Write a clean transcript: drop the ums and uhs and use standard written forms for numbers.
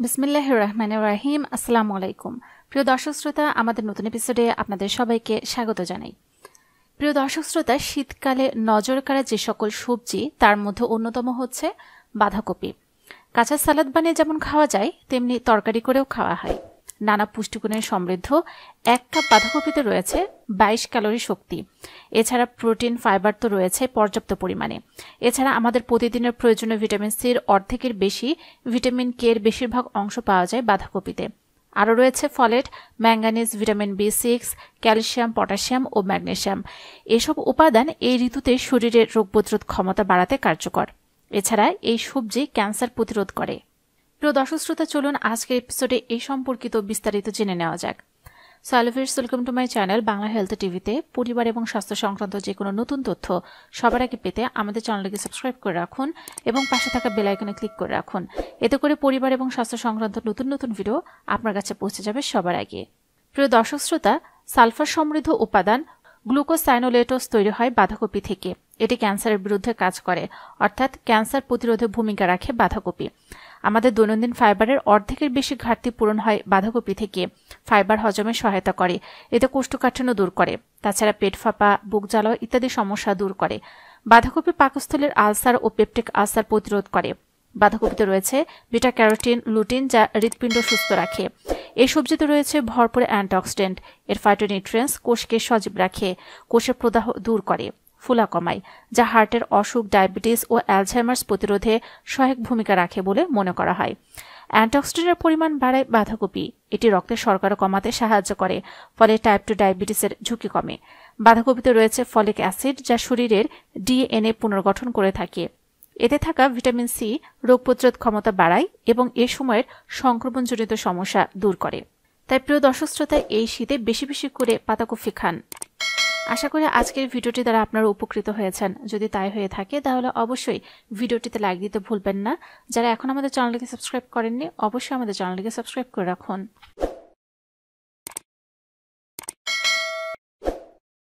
বিসমিল্লাহির রহমানির রহিম। আসসালামু আলাইকুম। প্রিয় দর্শক শ্রোতা, আমাদের নতুন এপিসোডে আপনাদের সবাইকে স্বাগত জানাই। প্রিয় দর্শক শ্রোতা, শীতকালে নজর কাড়া যে সকল সবজি তার মধ্যে অন্যতম হচ্ছে বাঁধাকপি। কাঁচা সালাদ বানিয়ে যেমন খাওয়া যায় তেমনি তরকারি করেও খাওয়া হয়। নানা পুষ্টিগুণে সমৃদ্ধ 1 কাপ বাঁধাকপিতে রয়েছে 22 ক্যালোরি শক্তি। এছাড়া প্রোটিন, ফাইবার তো রয়েছে পর্যাপ্ত পরিমাণে। এছাড়া আমাদের প্রতিদিনের প্রয়োজনীয় ভিটামিন সির অর্ধেকের বেশি, ভিটামিন কে এর বেশিরভাগ অংশ পাওয়া যায় বাঁধাকপিতে। আরও রয়েছে folate, manganese, vitamin B6, calcium, potassium ও ম্যাগনেসিয়াম। এসব উপাদান এই ঋতুতে শরীরের রোগ প্রতিরোধ ক্ষমতা বাড়াতে কার্যকর। এছাড়া এই সবজি ক্যান্সার প্রতিরোধ করে। প্রিয় দর্শক শ্রোতা, চলুন আজকের এপিসোডে এই সম্পর্কিত বিস্তারিত জেনে নেওয়া যাক। Welcome to my channel Bangla health টিভিতে পরিবার এবং স্বাস্থ্য সংক্রান্ত যে কোনো নতুন তথ্য সবার আগে পেতে আমাদের চ্যানেলটিকে সাবস্ক্রাইব করে রাখুন এবং পাশে থাকা বেল আইকনে ক্লিক করে রাখুন। এতে করে পরিবার এবং স্বাস্থ্য সংক্রান্ত নতুন নতুন ভিডিও আপনার কাছে পৌঁছে যাবে সবার আগে। প্রিয় দর্শক শ্রোতা, সালফার সমৃদ্ধ উপাদান গ্লুকোসাইনোলেটোজ তৈরি হয় বাঁধাকপি থেকে। এটি ক্যান্সারের বিরুদ্ধে কাজ করে, অর্থাৎ ক্যান্সার প্রতিরোধে ভূমিকা রাখে বাঁধাকপি। আমাদের দৈনন্দিন ফাইবারের অর্ধেকের বেশি ঘাটতি পূরণ হয় বাঁধাকপি থেকে। ফাইবার হজমে সহায়তা করে, এতে কোষ্ঠকাঠিন্য দূর করে। তাছাড়া পেট ফাঁপা, বুক জ্বালা ইত্যাদি সমস্যা দূর করে। বাঁধাকপি পাকস্থলীর আলসার ও পেপটিক আলসার প্রতিরোধ করে। বাঁধাকপিতে রয়েছে বিটা ক্যারোটিন, লুটিন, যা হৃৎপিণ্ড সুস্থ রাখে। এই সবজিতে রয়েছে ভরপুর অ্যান্টিঅক্সিডেন্ট। এর ফাইটোনিউট্রিয়েন্টস কোষকে সজীব রাখে, কোষের প্রদাহ দূর করে, ফোলা কমায়, যা হার্টের অসুখ, ডায়াবেটিস ও অ্যালঝাইমার্স প্রতিরোধে সহায়ক ভূমিকা রাখে বলে মনে করা হয়। অ্যান্টিঅক্সিডেন্টের পরিমাণ বাড়ায় বাঁধাকপি। এটি রক্তের শর্করা কমাতে সাহায্য করে, ফলে টাইপ 2 ডায়াবেটিসের ঝুঁকি কমে। বাঁধাকপিতে রয়েছে ফলিক অ্যাসিড, যা শরীরের ডিএনএ পুনর্গঠন করে থাকে। এতে থাকা ভিটামিন সি রোগ প্রতিরোধ ক্ষমতা বাড়ায় এবং এ সময়ের সংক্রমণজনিত সমস্যা দূর করে। তাই প্রিয় দর্শক শ্রোতা, এই শীতে বেশি বেশি করে পাতাকপি খান। আশা করি আজকের ভিডিওটি দ্বারা আপনারা উপকৃত হয়েছেন। যদি তাই হয়ে থাকে তাহলে অবশ্যই ভিডিওটিতে লাইক দিতে ভুলবেন না। যারা এখন আমাদের চ্যানেলটিকে সাবস্ক্রাইব করেননি অবশ্যই আমাদের চ্যানেলটিকে সাবস্ক্রাইব করে রাখুন।